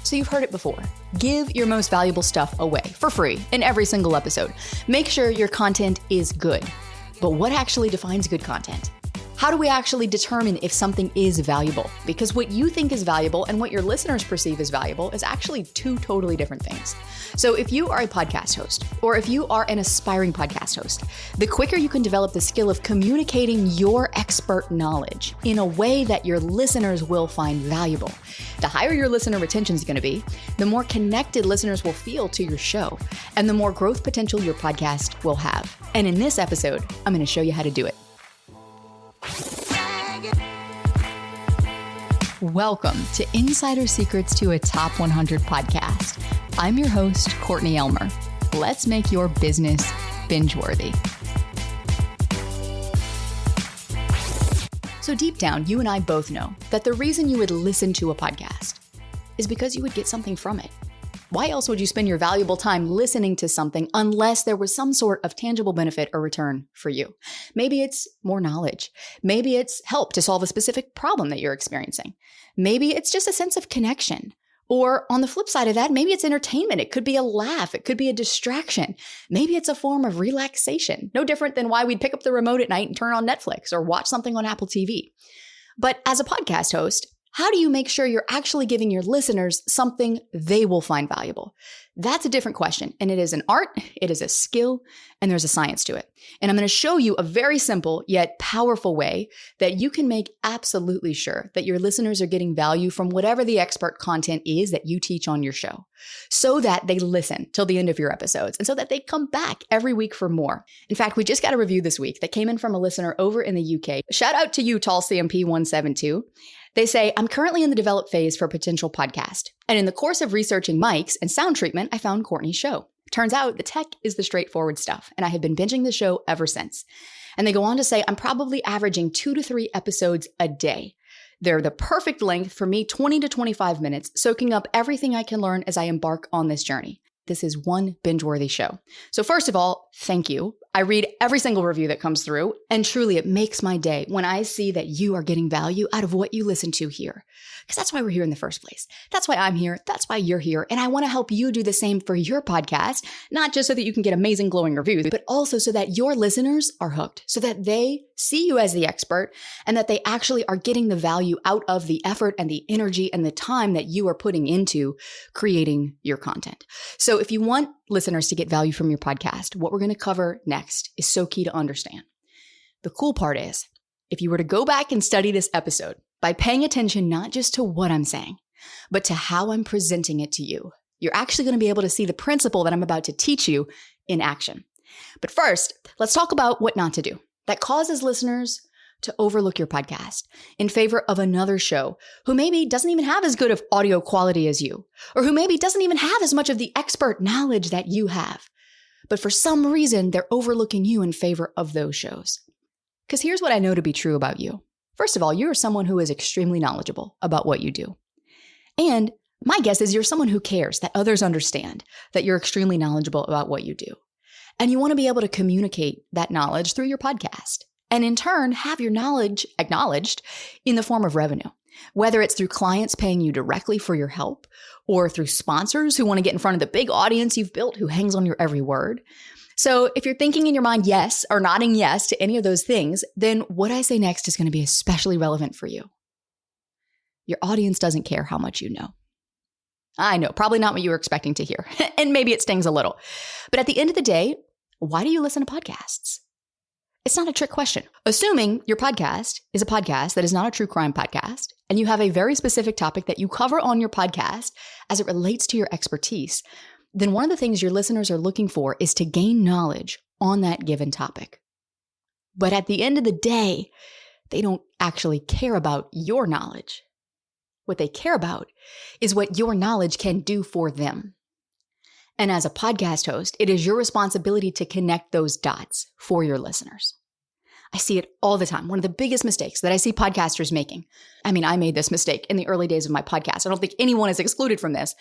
So you've heard it before. Give your most valuable stuff away for free in every single episode. Make sure your content is good. But what actually defines good content? How do we actually determine if something is valuable? Because what you think is valuable and what your listeners perceive as valuable is actually two totally different things. So if you are a podcast host, or if you are an aspiring podcast host, the quicker you can develop the skill of communicating your expert knowledge in a way that your listeners will find valuable, the higher your listener retention is going to be, the more connected listeners will feel to your show, and the more growth potential your podcast will have. And in this episode, I'm going to show you how to do it. Welcome to Insider Secrets to a Top 100 podcast. I'm your host, Courtney Elmer. Let's make your business binge-worthy. So deep down, you and I both know that the reason you would listen to a podcast is because you would get something from it. Why else would you spend your valuable time listening to something unless there was some sort of tangible benefit or return for you? Maybe it's more knowledge. Maybe it's help to solve a specific problem that you're experiencing. Maybe it's just a sense of connection. Or on the flip side of that, maybe it's entertainment. It could be a laugh. It could be a distraction. Maybe it's a form of relaxation. No different than why we'd pick up the remote at night and turn on Netflix or watch something on Apple TV. But as a podcast host, how do you make sure you're actually giving your listeners something they will find valuable? That's a different question. And it is an art, it is a skill, and there's a science to it. And I'm going to show you a very simple yet powerful way that you can make absolutely sure that your listeners are getting value from whatever the expert content is that you teach on your show, so that they listen till the end of your episodes and so that they come back every week for more. In fact, we just got a review this week that came in from a listener over in the UK. Shout out to you, Tall CMP 172. They say, I'm currently in the develop phase for a potential podcast. And in the course of researching mics and sound treatment, I found Courtney's show. Turns out the tech is the straightforward stuff, and I have been binging the show ever since. And they go on to say, I'm probably averaging 2 to 3 episodes a day. They're the perfect length for me, 20 to 25 minutes, soaking up everything I can learn as I embark on this journey. This is one binge-worthy show. So first of all, thank you. I read every single review that comes through, and truly it makes my day when I see that you are getting value out of what you listen to here. Because that's why we're here in the first place. That's why I'm here. That's why you're here. And I want to help you do the same for your podcast, not just so that you can get amazing glowing reviews, but also so that your listeners are hooked, so that they see you as the expert and that they actually are getting the value out of the effort and the energy and the time that you are putting into creating your content. So if you want listeners to get value from your podcast, what we're going to cover next is so key to understand. The cool part is, if you were to go back and study this episode by paying attention not just to what I'm saying, but to how I'm presenting it to you, you're actually going to be able to see the principle that I'm about to teach you in action. But first, let's talk about what not to do that causes listeners to overlook your podcast in favor of another show who maybe doesn't even have as good of audio quality as you, or who maybe doesn't even have as much of the expert knowledge that you have. But for some reason, they're overlooking you in favor of those shows. Because here's what I know to be true about you. First of all, you're someone who is extremely knowledgeable about what you do. And my guess is you're someone who cares that others understand that you're extremely knowledgeable about what you do. And you want to be able to communicate that knowledge through your podcast. And in turn, have your knowledge acknowledged in the form of revenue, whether it's through clients paying you directly for your help, or through sponsors who want to get in front of the big audience you've built who hangs on your every word. So if you're thinking in your mind yes or nodding yes to any of those things, then what I say next is going to be especially relevant for you. Your audience doesn't care how much you know. I know, probably not what you were expecting to hear, and maybe it stings a little. But at the end of the day, why do you listen to podcasts? It's not a trick question. Assuming your podcast is a podcast that is not a true crime podcast, and you have a very specific topic that you cover on your podcast as it relates to your expertise, then one of the things your listeners are looking for is to gain knowledge on that given topic. But at the end of the day, they don't actually care about your knowledge. What they care about is what your knowledge can do for them. And as a podcast host, it is your responsibility to connect those dots for your listeners. I see it all the time. One of the biggest mistakes that I see podcasters making, I mean, I made this mistake in the early days of my podcast. I don't think anyone is excluded from this,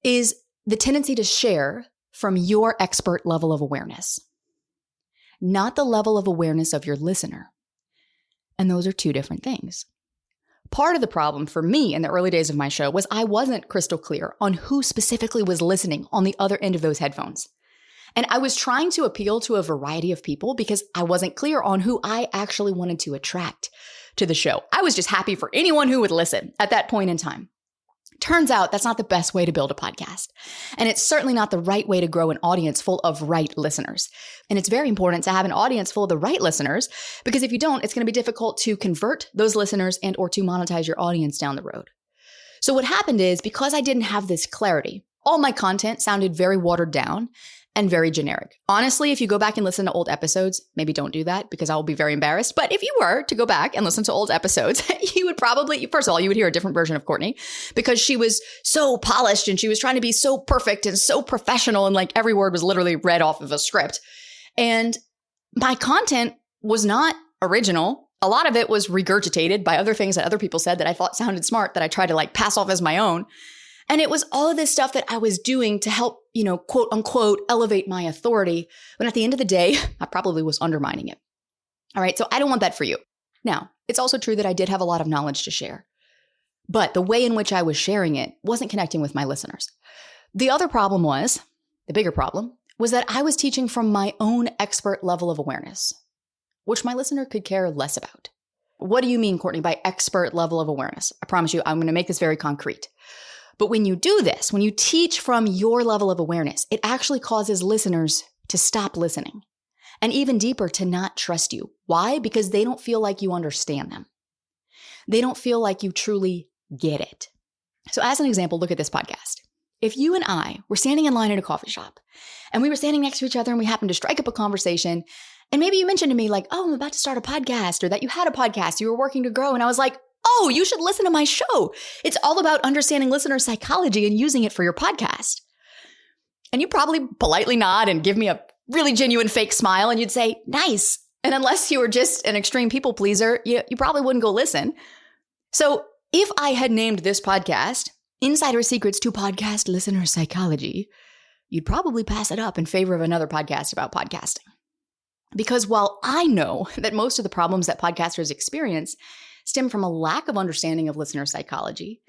is the tendency to share from your expert level of awareness, not the level of awareness of your listener. And those are two different things. Part of the problem for me in the early days of my show was I wasn't crystal clear on who specifically was listening on the other end of those headphones. And I was trying to appeal to a variety of people because I wasn't clear on who I actually wanted to attract to the show. I was just happy for anyone who would listen at that point in time. Turns out that's not the best way to build a podcast. And it's certainly not the right way to grow an audience full of right listeners. And it's very important to have an audience full of the right listeners, because if you don't, it's going to be difficult to convert those listeners and or to monetize your audience down the road. So what happened is, because I didn't have this clarity, all my content sounded very watered down and very generic. Honestly, if you go back and listen to old episodes, maybe don't do that because I will be very embarrassed. But if you were to go back and listen to old episodes, you would probably, first of all, you would hear a different version of Courtney because she was so polished and she was trying to be so perfect and so professional, and like every word was literally read off of a script. And my content was not original. A lot of it was regurgitated by other things that other people said that I thought sounded smart that I tried to like pass off as my own. And it was all of this stuff that I was doing to help, quote unquote, elevate my authority. But at the end of the day, I probably was undermining it. All right. So I don't want that for you. Now, it's also true that I did have a lot of knowledge to share, but the way in which I was sharing it wasn't connecting with my listeners. The bigger problem was that I was teaching from my own expert level of awareness, which my listener could care less about. What do you mean, Courtney, by expert level of awareness? I promise you, I'm going to make this very concrete. But when you do this, when you teach from your level of awareness, it actually causes listeners to stop listening, and even deeper, to not trust you. Why? Because they don't feel like you understand them. They don't feel like you truly get it. So as an example, look at this podcast. If you and I were standing in line at a coffee shop and we were standing next to each other and we happened to strike up a conversation, and maybe you mentioned to me like, oh, I'm about to start a podcast, or that you had a podcast, you were working to grow. And I was like, oh, you should listen to my show. It's all about understanding listener psychology and using it for your podcast. And you probably politely nod and give me a really genuine fake smile, and you'd say, nice. And unless you were just an extreme people pleaser, you probably wouldn't go listen. So if I had named this podcast Insider Secrets to Podcast Listener Psychology, you'd probably pass it up in favor of another podcast about podcasting. Because while I know that most of the problems that podcasters experience stem from a lack of understanding of listener psychology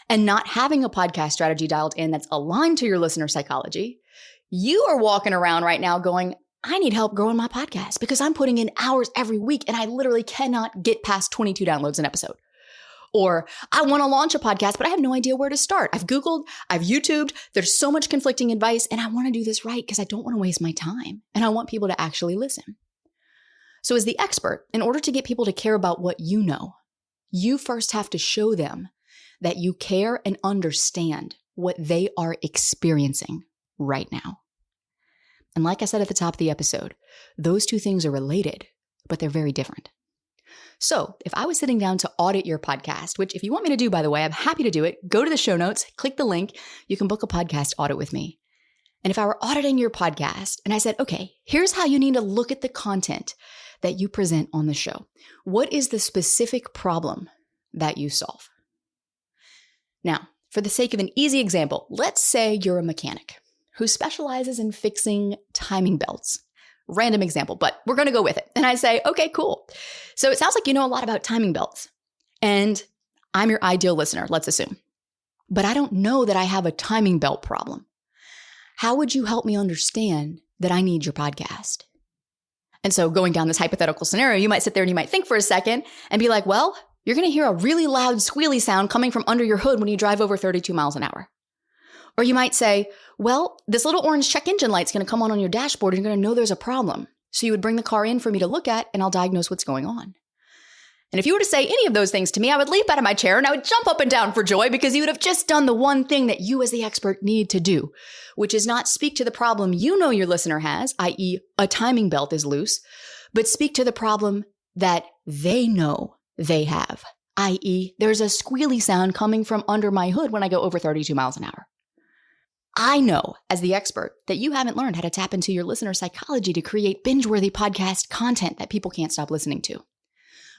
and not having a podcast strategy dialed in that's aligned to your listener psychology, you are walking around right now going, I need help growing my podcast because I'm putting in hours every week and I literally cannot get past 22 downloads an episode. Or I want to launch a podcast, but I have no idea where to start. I've Googled, I've YouTubed, there's so much conflicting advice, and I want to do this right because I don't want to waste my time and I want people to actually listen. So as the expert, in order to get people to care about what you know, you first have to show them that you care and understand what they are experiencing right now. And like I said at the top of the episode, those two things are related, but they're very different. So if I was sitting down to audit your podcast, which if you want me to do, by the way, I'm happy to do it. Go to the show notes, click the link. You can book a podcast audit with me. And if I were auditing your podcast and I said, okay, here's how you need to look at the content that you present on the show. What is the specific problem that you solve? Now, for the sake of an easy example, let's say you're a mechanic who specializes in fixing timing belts. Random example, but we're going to go with it. And I say, okay, cool. So it sounds like you know a lot about timing belts, and I'm your ideal listener, let's assume. But I don't know that I have a timing belt problem. How would you help me understand that I need your podcast? And so going down this hypothetical scenario, you might sit there and you might think for a second and be like, well, you're going to hear a really loud squealy sound coming from under your hood when you drive over 32 miles an hour. Or you might say, well, this little orange check engine light's going to come on your dashboard and you're going to know there's a problem. So you would bring the car in for me to look at and I'll diagnose what's going on. And if you were to say any of those things to me, I would leap out of my chair and I would jump up and down for joy because you would have just done the one thing that you as the expert need to do, which is not speak to the problem you know your listener has, i.e. a timing belt is loose, but speak to the problem that they know they have, i.e. there's a squealy sound coming from under my hood when I go over 32 miles an hour. I know as the expert that you haven't learned how to tap into your listener psychology to create binge-worthy podcast content that people can't stop listening to.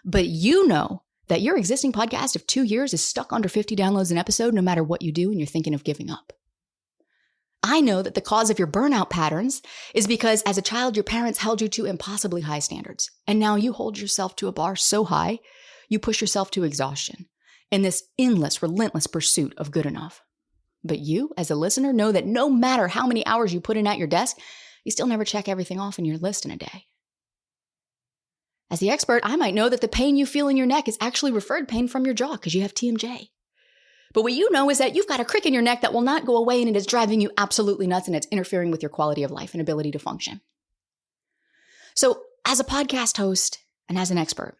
But you know that your existing podcast of 2 years is stuck under 50 downloads an episode no matter what you do and you're thinking of giving up. I know that the cause of your burnout patterns is because as a child, your parents held you to impossibly high standards. And now you hold yourself to a bar so high, you push yourself to exhaustion. in this endless, relentless pursuit of good enough. But you, as a listener, know that no matter how many hours you put in at your desk, you still never check everything off in your list in a day. As the expert, I might know that the pain you feel in your neck is actually referred pain from your jaw because you have TMJ. But what you know is that you've got a crick in your neck that will not go away, and it is driving you absolutely nuts, and it's interfering with your quality of life and ability to function. So as a podcast host and as an expert,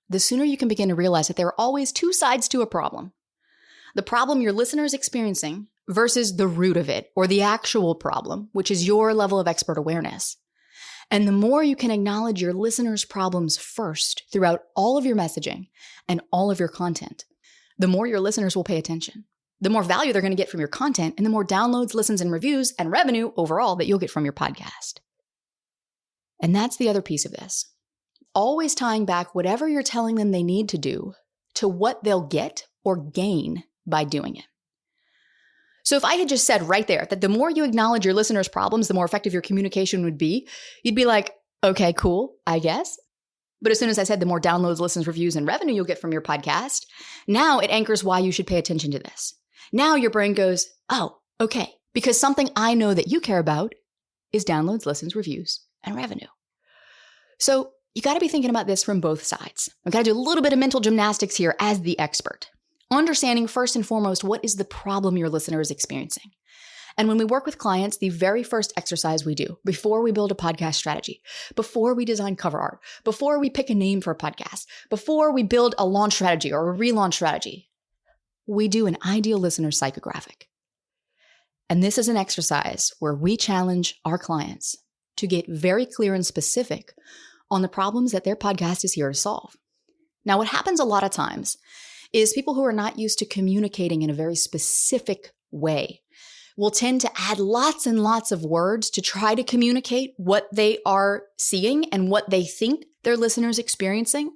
the sooner you can begin to realize that there are always two sides to a problem. The problem your listener is experiencing versus the root of it, or the actual problem, which is your level of expert awareness. And the more you can acknowledge your listeners' problems first throughout all of your messaging and all of your content, the more your listeners will pay attention, the more value they're going to get from your content, and the more downloads, listens, and reviews and revenue overall that you'll get from your podcast. And that's the other piece of this. Always tying back whatever you're telling them they need to do to what they'll get or gain by doing it. So if I had just said right there that the more you acknowledge your listeners' problems, the more effective your communication would be, you'd be like, okay, cool, I guess. But as soon as I said the more downloads, listens, reviews, and revenue you'll get from your podcast, now it anchors why you should pay attention to this. Now your brain goes, oh, okay, because something I know that you care about is downloads, listens, reviews, and revenue. So you got to be thinking about this from both sides. I've got to do a little bit of mental gymnastics here as the expert. Understanding first and foremost, what is the problem your listener is experiencing? And when we work with clients, the very first exercise we do before we build a podcast strategy, before we design cover art, before we pick a name for a podcast, before we build a launch strategy or a relaunch strategy, we do an ideal listener psychographic. And this is an exercise where we challenge our clients to get very clear and specific on the problems that their podcast is here to solve. Now, what happens a lot of times is people who are not used to communicating in a very specific way will tend to add lots and lots of words to try to communicate what they are seeing and what they think their listeners experiencing.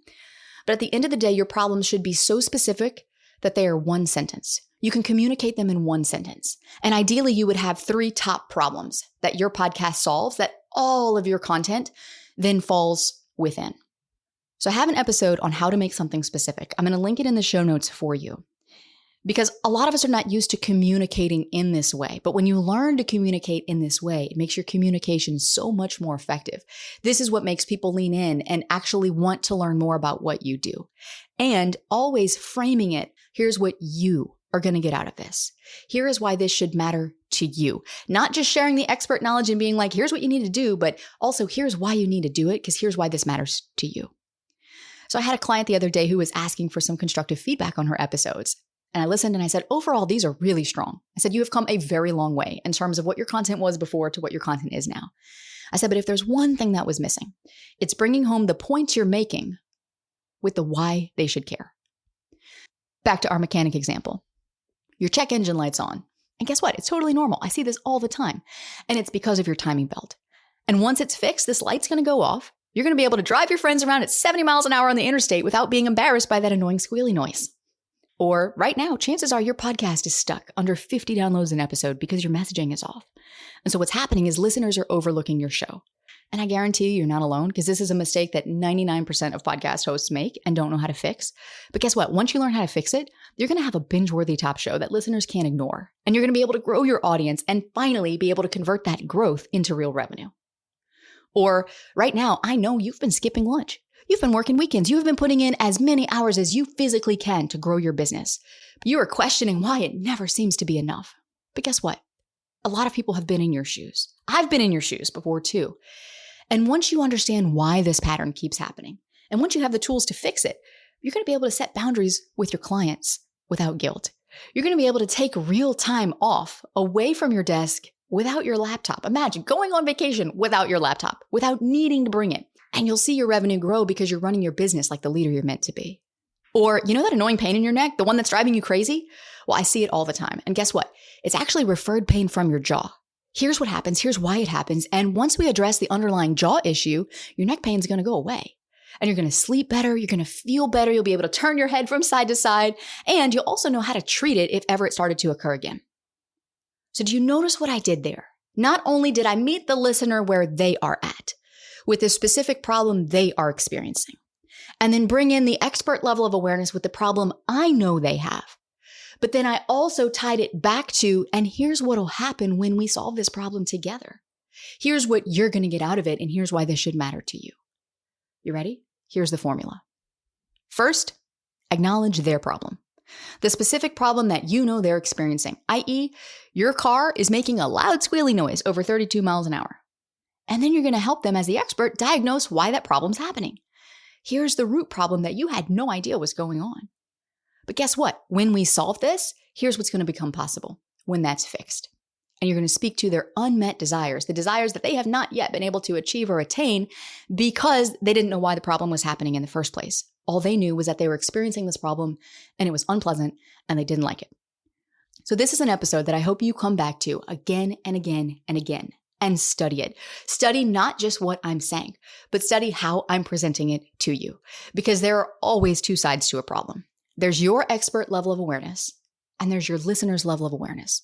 But at the end of the day, your problems should be so specific that they are one sentence. You can communicate them in one sentence. And ideally, you would have 3 top problems that your podcast solves that all of your content then falls within. So I have an episode on how to make something specific. I'm going to link it in the show notes for you because a lot of us are not used to communicating in this way. But when you learn to communicate in this way, it makes your communication so much more effective. This is what makes people lean in and actually want to learn more about what you do. And always framing it, here's what you are going to get out of this. Here is why this should matter to you. Not just sharing the expert knowledge and being like, here's what you need to do, but also here's why you need to do it because here's why this matters to you. So I had a client the other day who was asking for some constructive feedback on her episodes. And I listened and I said, overall, these are really strong. I said, you have come a very long way in terms of what your content was before to what your content is now. I said, but if there's one thing that was missing, it's bringing home the points you're making with the why they should care. Back to our mechanic example. Your check engine light's on. And guess what? It's totally normal. I see this all the time. And it's because of your timing belt. And once it's fixed, this light's going to go off. You're going to be able to drive your friends around at 70 miles an hour on the interstate without being embarrassed by that annoying squealy noise. Or right now, chances are your podcast is stuck under 50 downloads an episode because your messaging is off. And so what's happening is listeners are overlooking your show. And I guarantee you're not alone because this is a mistake that 99% of podcast hosts make and don't know how to fix. But guess what? Once you learn how to fix it, you're going to have a binge-worthy top show that listeners can't ignore. And you're going to be able to grow your audience and finally be able to convert that growth into real revenue. Or right now, I know you've been skipping lunch. You've been working weekends. You've been putting in as many hours as you physically can to grow your business. But you are questioning why it never seems to be enough. But guess what? A lot of people have been in your shoes. I've been in your shoes before too. And once you understand why this pattern keeps happening, and once you have the tools to fix it, you're going to be able to set boundaries with your clients without guilt. You're going to be able to take real time off away from your desk without your laptop. Imagine going on vacation without your laptop, without needing to bring it. And you'll see your revenue grow because you're running your business like the leader you're meant to be. Or, you know that annoying pain in your neck, the one that's driving you crazy? Well, I see it all the time. And guess what? It's actually referred pain from your jaw. Here's what happens. Here's why it happens. And once we address the underlying jaw issue, your neck pain is going to go away. And you're going to sleep better. You're going to feel better. You'll be able to turn your head from side to side. And you'll also know how to treat it if ever it started to occur again. So do you notice what I did there? Not only did I meet the listener where they are at, with the specific problem they are experiencing. and then bring in the expert level of awareness with the problem I know they have. But then I also tied it back to, and here's what'll happen when we solve this problem together. Here's what you're going to get out of it, and here's why this should matter to you. You ready? Here's the formula. First, acknowledge their problem. The specific problem that you know they're experiencing, i.e., your car is making a loud squealing noise over 32 miles an hour. And then you're going to help them as the expert diagnose why that problem's happening. Here's the root problem that you had no idea was going on. But guess what? When we solve this, here's what's going to become possible when that's fixed. And you're going to speak to their unmet desires, the desires that they have not yet been able to achieve or attain because they didn't know why the problem was happening in the first place. All they knew was that they were experiencing this problem and it was unpleasant and they didn't like it. So this is an episode that I hope you come back to again and again and again and study it. Study not just what I'm saying, but study how I'm presenting it to you, because there are always two sides to a problem. There's your expert level of awareness and there's your listener's level of awareness.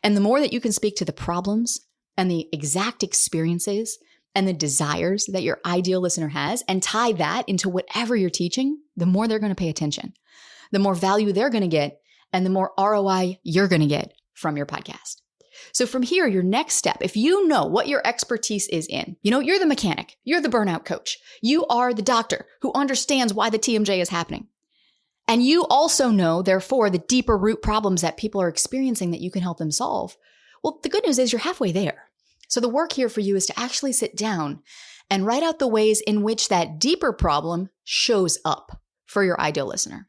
And the more that you can speak to the problems and the exact experiences and the desires that your ideal listener has and tie that into whatever you're teaching, the more they're going to pay attention, the more value they're going to get, and the more ROI you're going to get from your podcast. So from here, your next step, if you know what your expertise is in, you're the mechanic, you're the burnout coach, you are the doctor who understands why the TMJ is happening. And you also know, therefore, the deeper root problems that people are experiencing that you can help them solve. Well, the good news is you're halfway there. So the work here for you is to actually sit down and write out the ways in which that deeper problem shows up for your ideal listener.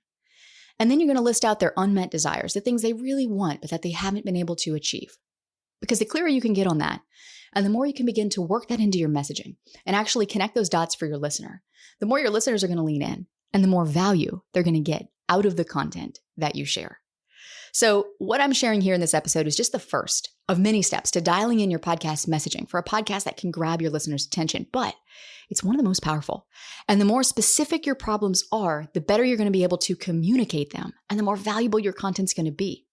And then you're going to list out their unmet desires, the things they really want, but that they haven't been able to achieve. Because the clearer you can get on that, and the more you can begin to work that into your messaging and actually connect those dots for your listener, the more your listeners are going to lean in and the more value they're going to get out of the content that you share. So what I'm sharing here in this episode is just the first of many steps to dialing in your podcast messaging for a podcast that can grab your listeners' attention, but it's one of the most powerful. And the more specific your problems are, the better you're going to be able to communicate them and the more valuable your content's going to be.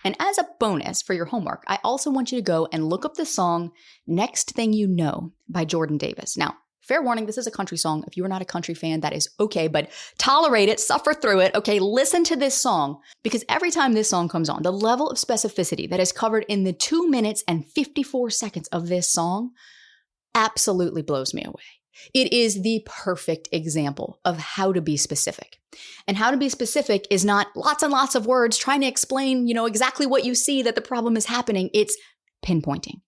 And as a bonus for your homework, I also want you to go and look up the song Next Thing You Know by Jordan Davis. Now, fair warning, this is a country song. If you are not a country fan, that is okay, but tolerate it, suffer through it. Okay, listen to this song, because every time this song comes on, the level of specificity that is covered in the 2 minutes and 54 seconds of this song absolutely blows me away. It is the perfect example of how to be specific. And how to be specific is not lots and lots of words trying to explain, exactly what you see that the problem is happening. It's pinpointing.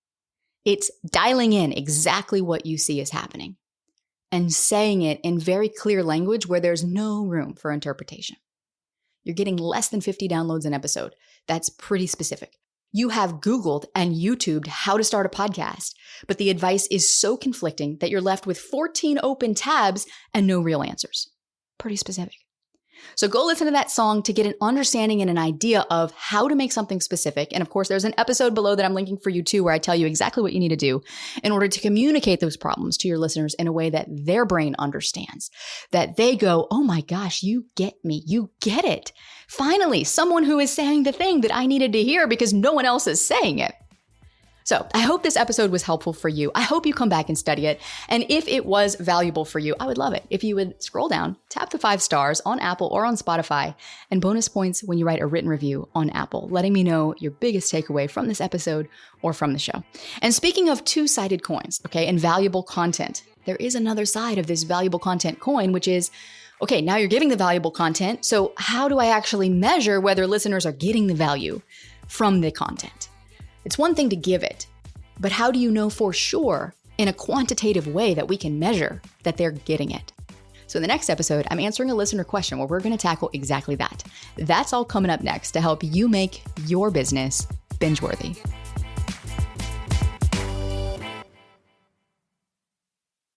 It's dialing in exactly what you see is happening and saying it in very clear language where there's no room for interpretation. You're getting less than 50 downloads an episode. That's pretty specific. You have Googled and YouTubed how to start a podcast, but the advice is so conflicting that you're left with 14 open tabs and no real answers. Pretty specific. So go listen to that song to get an understanding and an idea of how to make something specific. And of course, there's an episode below that I'm linking for you too, where I tell you exactly what you need to do in order to communicate those problems to your listeners in a way that their brain understands, that they go, oh my gosh, you get me. You get it. Finally, someone who is saying the thing that I needed to hear because no one else is saying it. So I hope this episode was helpful for you. I hope you come back and study it. And if it was valuable for you, I would love it if you would scroll down, tap the 5 stars on Apple or on Spotify, and bonus points when you write a written review on Apple, letting me know your biggest takeaway from this episode or from the show. And speaking of two-sided coins, and valuable content, there is another side of this valuable content coin, which is, now you're giving the valuable content. So how do I actually measure whether listeners are getting the value from the content? It's one thing to give it, but how do you know for sure in a quantitative way that we can measure that they're getting it? So in the next episode, I'm answering a listener question where we're going to tackle exactly that. That's all coming up next to help you make your business binge-worthy.